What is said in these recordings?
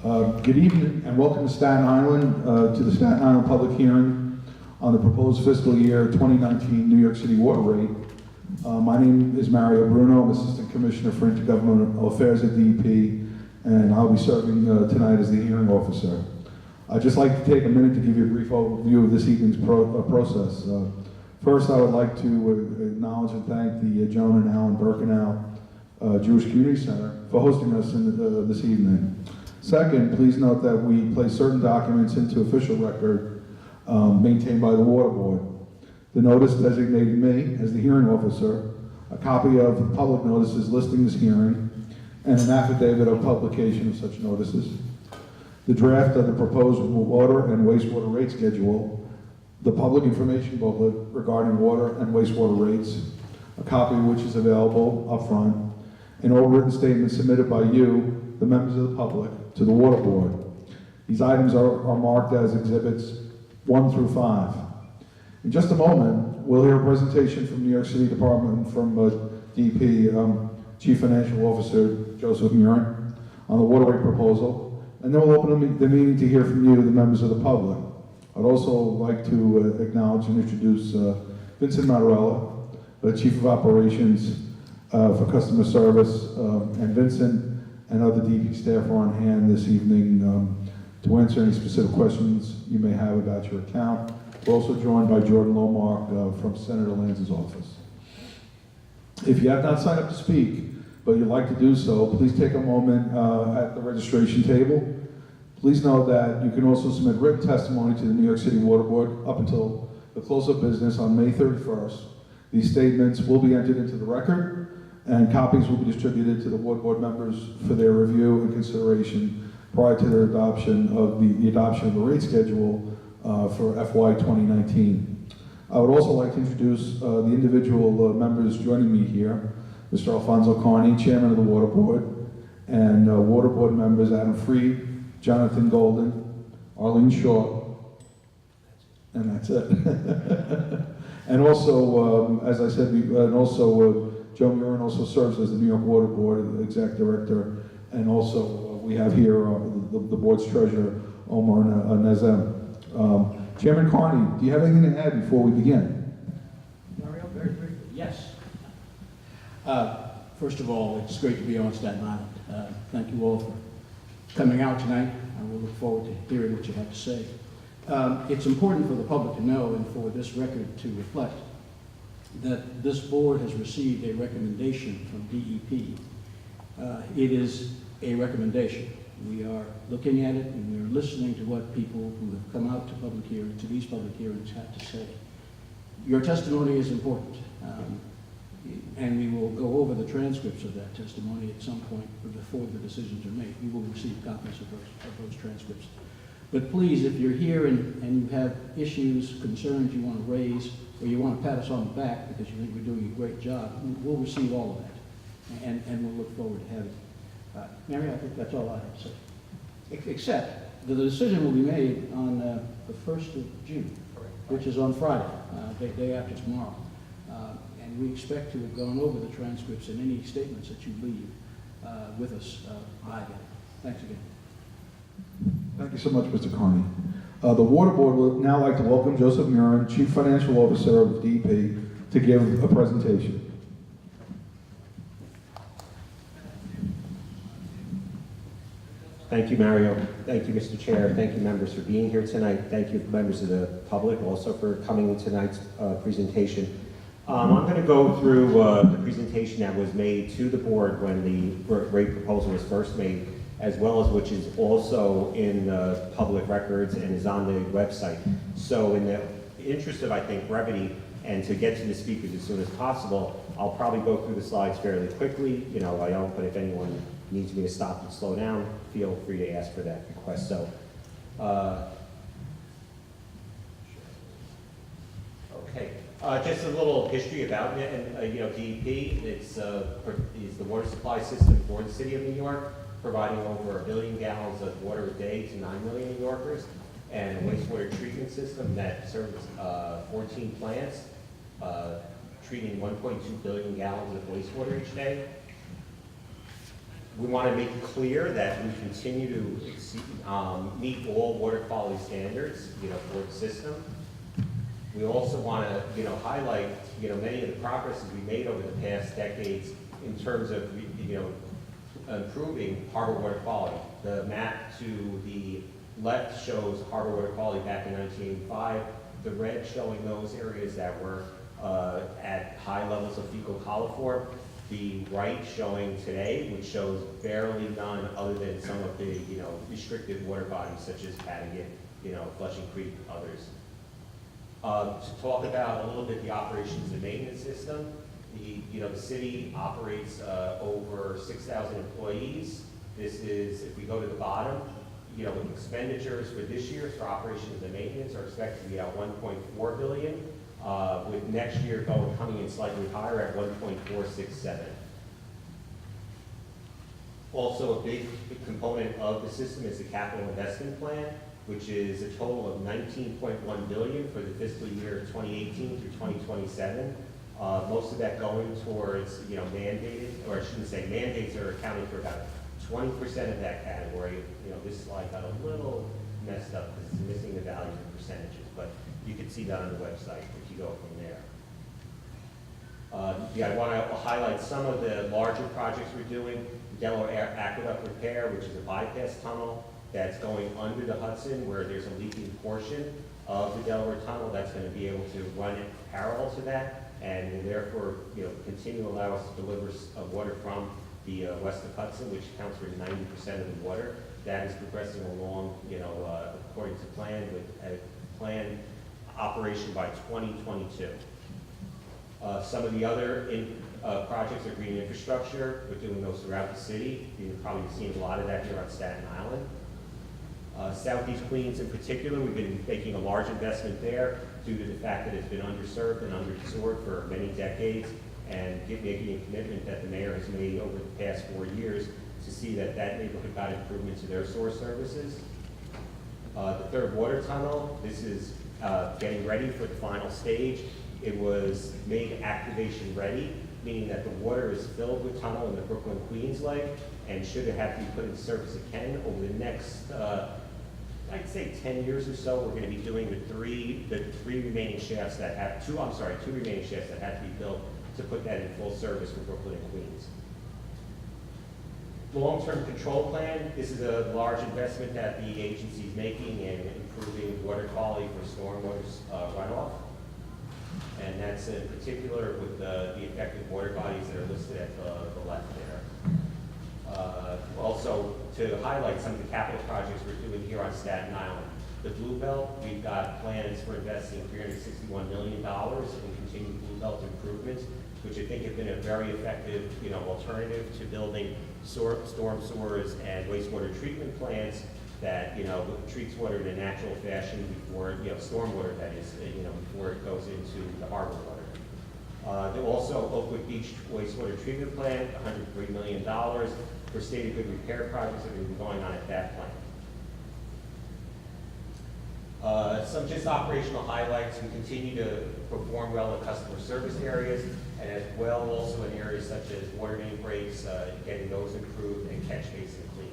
Good evening and welcome to Staten Island, to the Staten Island public hearing on the proposed fiscal year 2019 New York City water rate. My name is Mario Bruno. I'm Assistant Commissioner for Intergovernmental Affairs at DEP, and I'll be serving tonight as the hearing officer. I'd just like to take a minute to give you a brief overview of this evening's process. First, I would like to acknowledge and thank the Joan and Alan Bernikow Jewish Community Center for hosting us this evening. Second, please note that we place certain documents into official record maintained by the Water Board. The notice designated me as the hearing officer, a copy of the public notices listing this hearing, and an affidavit of publication of such notices. The draft of the proposed water and wastewater rate schedule, the public information booklet regarding water and wastewater rates, a copy of which is available up front, and all written statements submitted by you, the members of the public, to the Water Board. These items are marked as exhibits 1 through 5. In just a moment, we'll hear a presentation from New York City Department from DEP Chief Financial Officer Joseph Murin on the water rate proposal, and then we'll open the meeting to hear from you, the members of the public. I'd also like to acknowledge and introduce Vincent Matarella, Chief of Operations for Customer Service, and Vincent and other DEP staff are on hand this evening to answer any specific questions you may have about your account. We're also joined by Jordan Lomark from Senator Lanz's office. If you have not signed up to speak, but you'd like to do so, please take a moment at the registration table. Please know that you can also submit written testimony to the New York City Water Board up until the close of business on May 31st. These statements will be entered into the record, and copies will be distributed to the Water Board members for their review and consideration prior to their adoption of the adoption of the rate schedule for FY 2019. I would also like to introduce the individual members joining me here, Mr. Alfonso Carney, Chairman of the Water Board, and Water Board members Adam Freed, Jonathan Golden, Arlene Shaw, and that's it. And also, as I said, Joan Murin also serves as the New York Water Board Exec Director, and also we have here the board's treasurer, Omar Nazem. Chairman Carney, do you have anything to add before we begin? Mario, very briefly. Yes. First of all, it's great to be on Staten Island. Thank you all for coming out tonight. I will look forward to hearing what you have to say. It's important for the public to know and for this record to reflect that this board has received a recommendation from DEP. It is a recommendation. We are looking at it and we're listening to what people who have come out to these public hearings have to say. Your testimony is important, and we will go over the transcripts of that testimony at some point before the decisions are made. You will receive copies of those transcripts. But please, if you're here and you have issues, concerns you want to raise, or you want to pat us on the back because you think we're doing a great job, we'll receive all of that, and we'll look forward to having it. Mary, I think that's all I have to say. Except that the decision will be made on the 1st of June, which is on Friday, day after tomorrow. And we expect to have gone over the transcripts and any statements that you leave with us by then. Thanks again. Thank you so much, Mr. Carney. The Water Board would now like to welcome Joseph Murin, Chief Financial Officer of DEP, to give a presentation. Thank you, Mario. Thank you, Mr. Chair. Thank you, members, for being here tonight. Thank you, members of the public, also for coming to tonight's presentation. I'm going to go through the presentation that was made to the board when the rate proposal was first made, as well as which is also in public records and is on the website. So in the interest of, I think, brevity and to get to the speakers as soon as possible, I'll probably go through the slides fairly quickly. You know, I don't, but if anyone needs me to stop and slow down, feel free to ask for that request. So, okay. Just a little history about it, and DEP. Is the water supply system for the city of New York, providing over 1 billion gallons of water a day to 9 million New Yorkers, and a wastewater treatment system that serves 14 plants, treating 1.2 billion gallons of wastewater each day. We want to make it clear that we continue to meet all water quality standards, for the system. We also want to, highlight, many of the progresses we made over the past decades in terms of, improving harbor water quality. The map to the left shows harbor water quality back in 1985. The red showing those areas that were at high levels of fecal coliform. The right showing today, which shows barely none other than some of the, restricted water bodies such as Patagonic, Flushing Creek, others. To talk about a little bit the operations and maintenance system, the city operates over 6,000 employees. This is, if we go to the bottom, expenditures for this year for operations and maintenance are expected to be at $1.4 billion, with next year coming in slightly higher at 1.467. Also, a big component of the system is the capital investment plan, which is a total of $19.1 billion for the fiscal year 2018 through 2027. Most of that going towards, mandated, or I shouldn't say mandates are accounting for about 20% of that category. This slide got a little messed up because it's missing the values and percentages, but you can see that on the website if you go from there. I want to highlight some of the larger projects we're doing. Delaware Aqueduct Repair, which is a bypass tunnel that's going under the Hudson where there's a leaking portion of the Delaware Tunnel that's going to be able to run it parallel to that and will therefore continue to allow us to deliver water from the west of Hudson, which accounts for 90% of the water. That is progressing along, according to plan, with a planned operation by 2022. Some of the other projects are green infrastructure. We're doing those throughout the city. You've probably seen a lot of that here on Staten Island. Southeast Queens in particular, we've been making a large investment there due to the fact that it's been underserved and underabsorbed for many decades, and making a commitment that the mayor has made over the past 4 years to see that that neighborhood got improvement to their sewer services. The third water tunnel, this is getting ready for the final stage. It was made activation ready, meaning that the water is filled with tunnel in the Brooklyn Queens leg, and should it have to be put in service again over the next, I'd say 10 years or so, we're going to be doing the three remaining shafts that have, two remaining shafts that have to be built to put that in full service for Brooklyn and Queens. Long-term control plan, this is a large investment that the agency is making in improving water quality for stormwater runoff. And that's in particular with the affected water bodies that are listed at the left there. Also, to highlight some of the capital projects we're doing here on Staten Island. The Blue Belt, we've got plans for investing $361 million in continued Blue Belt improvements, which I think have been a very effective, alternative to building storm sewers and wastewater treatment plants that, treats water in a natural fashion before, stormwater that is, before it goes into the harbor water. Also, Oakwood Beach wastewater treatment plant, $103 million for stated good repair projects that have been going on at that plant. Some just operational highlights. We continue to perform well in customer service areas, and as well also in areas such as water main breaks, getting those improved, and catch basin cleaning.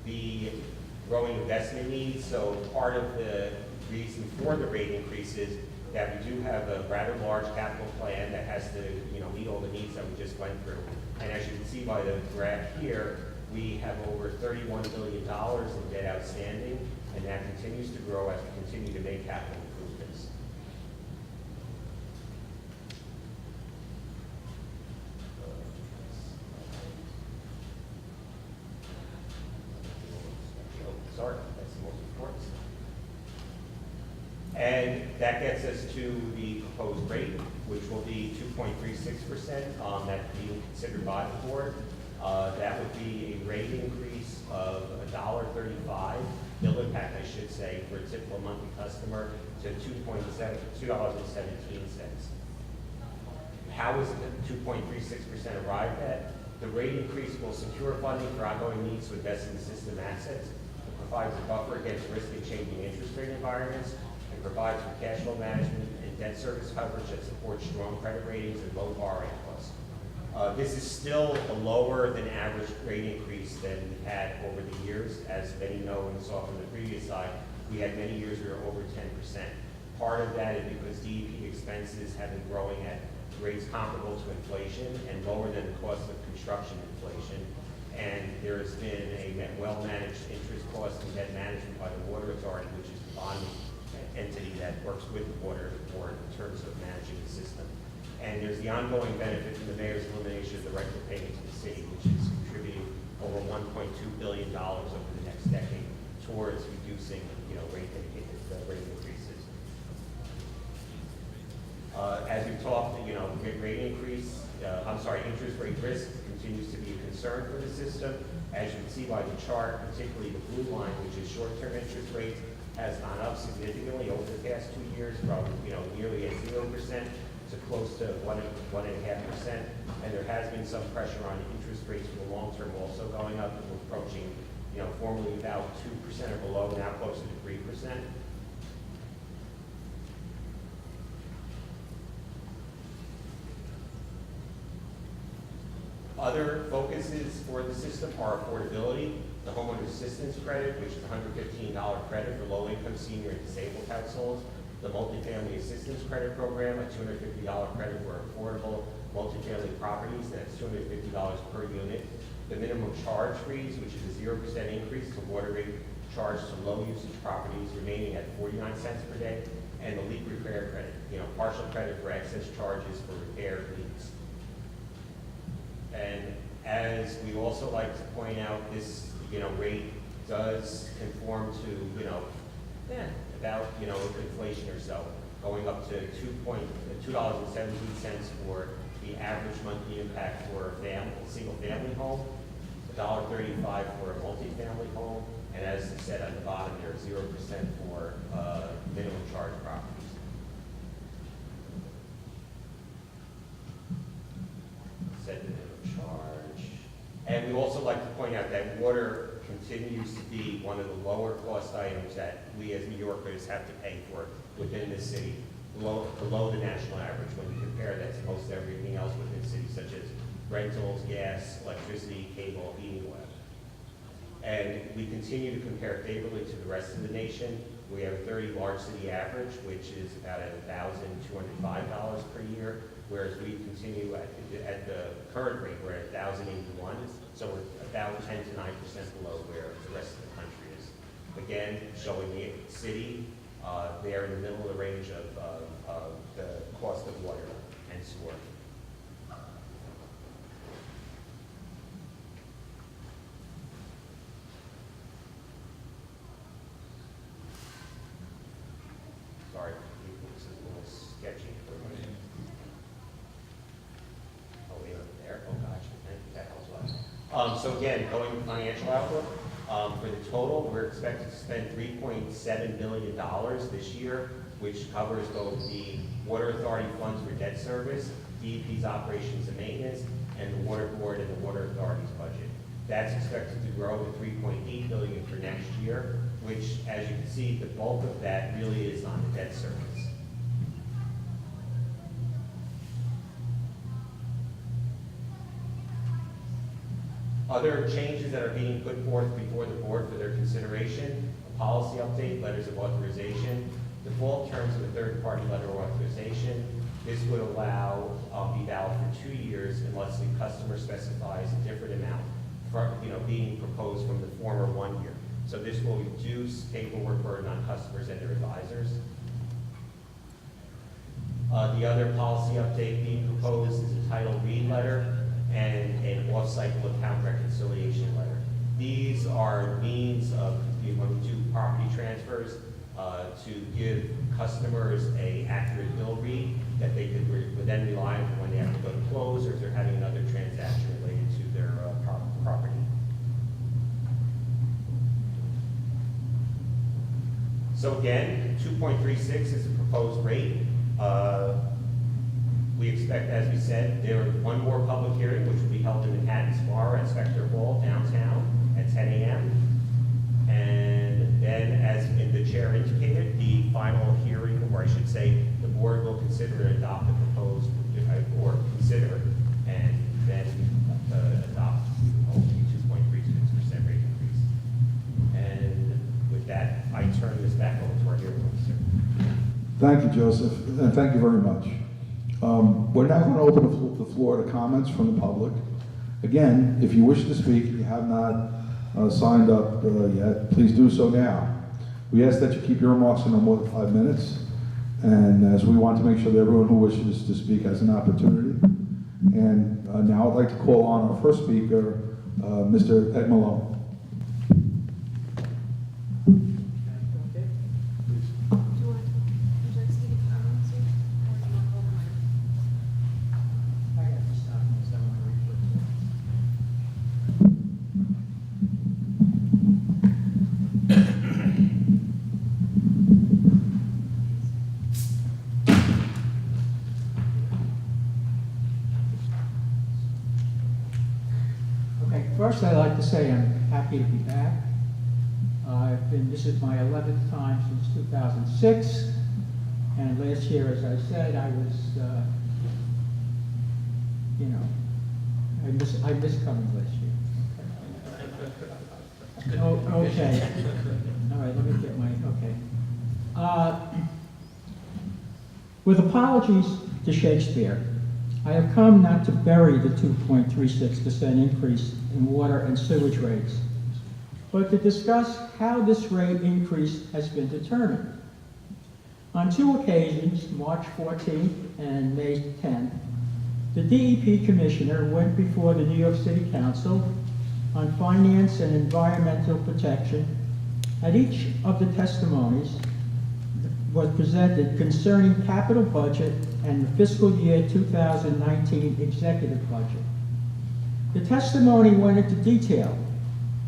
The growing investment needs, so part of the reason for the rate increase is that we do have a rather large capital plan that has to meet all the needs that we just went through. And as you can see by the graph here, we have over $31 billion in debt outstanding, and that continues to grow as we continue to make capital improvements. Sorry, that's the most important stuff. And that gets us to the proposed rate, which will be 2.36%. That's being considered by the board. That would be a rate increase of $1.35, bill impact, I should say, for a typical monthly customer to $2.17. How is the 2.36% arrived at? The rate increase will secure funding for ongoing needs to invest in the system assets. It provides a buffer against risk in changing interest rate environments, and provides for cash flow management and debt service coverage that supports strong credit ratings and low borrowing costs. This is still a lower than average rate increase than we've had over the years. As many know and saw from the previous slide, we had many years we were over 10%. Part of that is because DEP expenses have been growing at rates comparable to inflation and lower than the cost of construction inflation. And there has been a well-managed interest cost and debt management by the Water Authority, which is the bonding entity that works with the Water Board in terms of managing the system. And there's the ongoing benefit from the mayor's elimination of the rental payment to the city, which is contributing over $1.2 billion over the next decade towards reducing, rate increases. As we've talked, interest rate risk continues to be a concern for the system. As you can see by the chart, particularly the blue line, which is short-term interest rates, has gone up significantly over the past 2 years from, nearly at 0% to close to 1.5%. And there has been some pressure on interest rates for the long term also going up, and we're approaching, formerly about 2% or below, now closer to 3%. Other focuses for the system are affordability, the homeowner assistance credit, which is a $115 credit for low-income senior and disabled households, the multifamily assistance credit program, a $250 credit for affordable multifamily properties, that's $250 per unit, the minimum charge freeze, which is a 0% increase to water rate charged to low-usage properties, remaining at 49 cents per day, and the leak repair credit, partial credit for excess charges for repair leaks. And as we also like to point out, this rate does conform to about inflation or so, going up to $2.17 for the average monthly impact for a single family home, $1.35 for a multifamily home, and as I said on the bottom there, 0% for minimum charge properties. Set the minimum charge. And we also like to point out that water continues to be one of the lower cost items that we as New Yorkers have to pay for within the city, below the national average when you compare that to most everything else within the city, such as rentals, gas, electricity, cable, heating oil. And we continue to compare favorably to the rest of the nation. We have a 30 large city average, which is about $1,205 per year, whereas we continue at the current rate, we're at $1,081, so we're about 10 to 9% below where the rest of the country is. Again, showing the city, they're in the middle of the range of the cost of water and sewer. Sorry, this is a little sketchy for me. Oh, way over there. Oh, gotcha. Thank you. That helps a lot. So again, going to financial outlook, for the total, we're expected to spend $3.7 billion this year, which covers both the Water Authority funds for debt service, DEP's operations and maintenance, and the Water Board and the Water Authority's budget. That's expected to grow to $3.8 billion for next year, which, as you can see, the bulk of that really is on the debt service. Other changes that are being put forth before the board for their consideration: a policy update, letters of authorization, default terms of a third-party letter of authorization. This would allow be valid for 2 years unless the customer specifies a different amount being proposed from the former 1 year. So this will reduce paperwork burden on customers and their advisors. The other policy update being proposed is a title read letter and an off-cycle account reconciliation letter. These are means of, when we do property transfers, to give customers an accurate bill read that they would then rely on when they have to go to close or if they're having another transaction related to their property. So again, 2.36 is the proposed rate. We expect, as we said, there is one more public hearing, which will be held in Manhattan tomorrow at Specter Hall downtown at 10 a.m. And then, as the chair indicated, the final hearing, or I should say, the board will consider and adopt the proposed, or consider, and Thank you, Joseph, and thank you very much. We're now going to open the floor to comments from the public. Again, if you wish to speak and you have not signed up yet, please do so now. We ask that you keep your remarks to no more than 5 minutes, and as we want to make sure that everyone who wishes to speak has an opportunity. And now I'd like to call on our first speaker, Mr. Ed Malone. First, I'd like to say I'm happy to be back. This is my 11th time since 2006, and last year, as I said, I was, I missed coming last year. Okay. All right, let me get my, okay. With apologies to Shakespeare, I have come not to bury the 2.36% increase in water and sewage rates, but to discuss how this rate increase has been determined. On 2 occasions, March 14th and May 10th, the DEP Commissioner went before the New York City Council on Finance and Environmental Protection. At each of the testimonies was presented concerning capital budget and the fiscal year 2019 executive budget. The testimony went into detail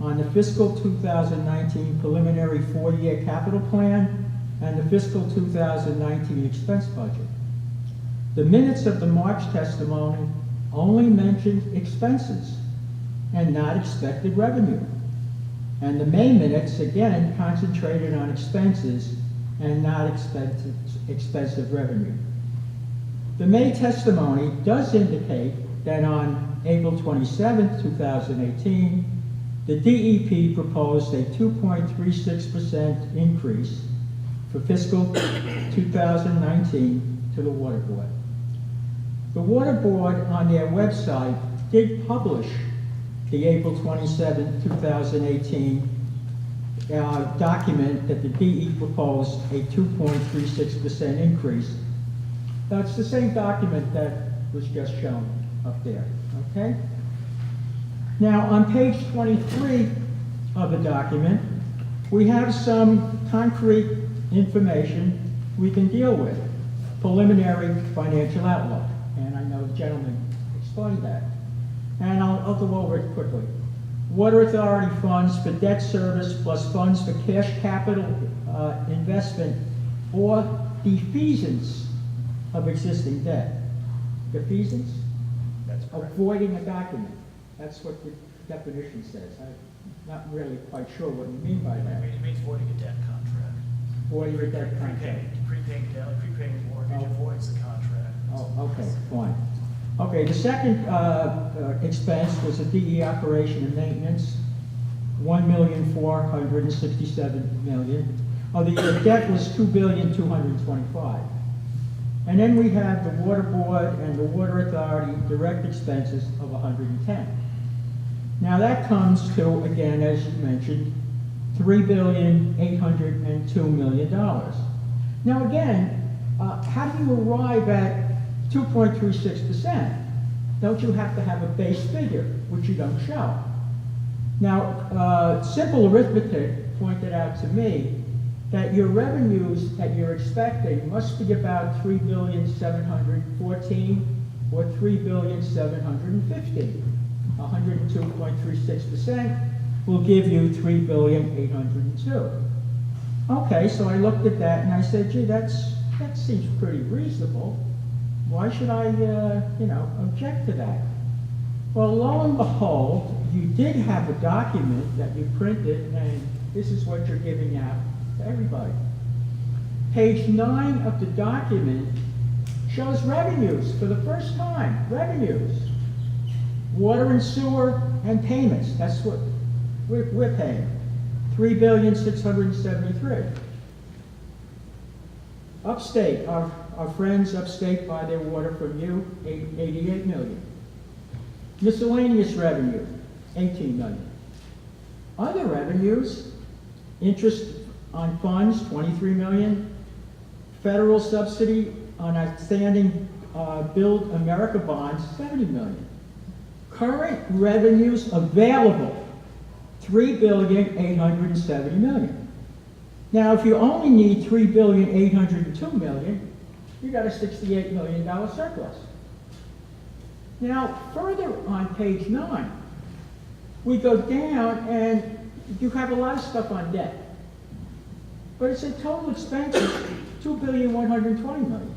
on the fiscal 2019 preliminary 4-year capital plan and the fiscal 2019 expense budget. The minutes of the March testimony only mentioned expenses and not expected revenue. And the May minutes again concentrated on expenses and not expensive revenue. The May testimony does indicate that on April 27, 2018, the DEP proposed a 2.36% increase for fiscal 2019 to the Water Board. The Water Board on their website did publish the April 27, 2018 document that the DE proposed a 2.36% increase. That's the same document that was just shown up there, okay? Now, on page 23 of the document, we have some concrete information we can deal with. Preliminary financial outlook, and I know the gentleman explained that. And I'll go over it quickly. Water Authority funds for debt service plus funds for cash capital investment or defeasance of existing debt. Defeasance? That's correct. Avoiding a document. That's what the definition says. I'm not really quite sure what you mean by that. It means voiding a debt contract. Voiding a debt contract. Prepaying debt, prepaying mortgage avoids the contract. Oh, okay, fine. Okay, the second expense was a DE operation and maintenance, $1,467,000. Oh, the debt was $2,225,000. And then we have the Water Board and the Water Authority direct expenses of $110. Now that comes to, again, as you mentioned, $3,802,000,000. Now again, how do you arrive at 2.36%? Don't you have to have a base figure, which you don't show? Now, simple arithmetic pointed out to me that your revenues that you're expecting must be about $3,714,000,000 or $3,750,000,000. 102.36% will give you $3,802,000,000. Okay, so I looked at that and I said, gee, that seems pretty reasonable. Why should I, object to that? Well, lo and behold, you did have a document that you printed, and this is what you're giving out to everybody. Page 9 of the document shows revenues for the first time. Revenues. Water and sewer and payments. That's what we're paying. $3,673,000,000. Upstate, our friends upstate buy their water from you, 88 million. Miscellaneous revenue, 18 million. Other revenues, interest on funds, 23 million. Federal subsidy on outstanding Build America bonds, 70 million. Current revenues available, $3,870 million. Now, if you only need $3,802 million, you got a $68 million surplus. Now, further on page 9, we go down and you have a lot of stuff on debt. But it said total expenses, $2,120 million.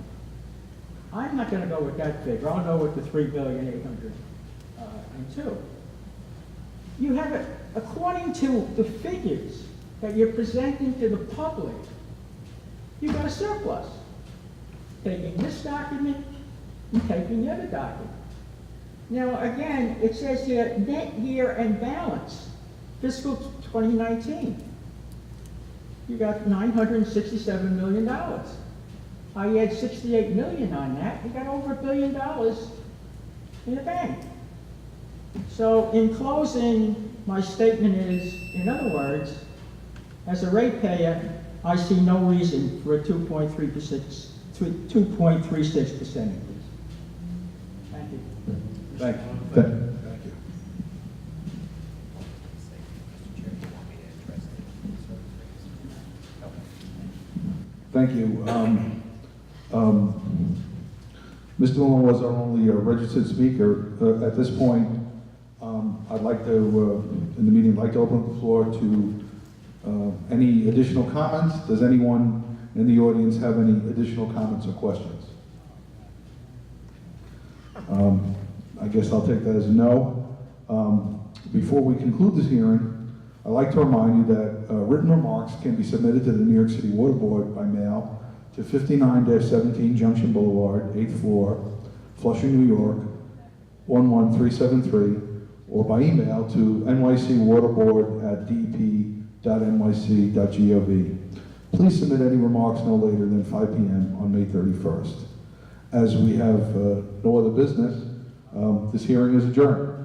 I'm not going to go with that figure. I'll go with the $3,802. You have it, according to the figures that you're presenting to the public, you've got a surplus. Taking this document and taking the other document. Now, again, it says here, net year and balance, fiscal 2019. You got $967 million. I add 68 million on that, you got over $1 billion in the bank. So in closing, my statement is, in other words, as a ratepayer, I see no reason for a 2.36% increase. Thank you. Thank you. Thank you. Thank you. Mr. Malone was our only registered speaker. At this point, I'd like to, in the meeting, I'd like to open up the floor to any additional comments. Does anyone in the audience have any additional comments or questions? I guess I'll take that as a no. Before we conclude this hearing, I'd like to remind you that written remarks can be submitted to the New York City Water Board by mail to 59-17 Junction Boulevard, 8th floor, Flushing, New York, 11373, or by email to nycwaterboard@dep.nyc.gov. Please submit any remarks no later than 5 p.m. on May 31st. As we have no other business, this hearing is adjourned.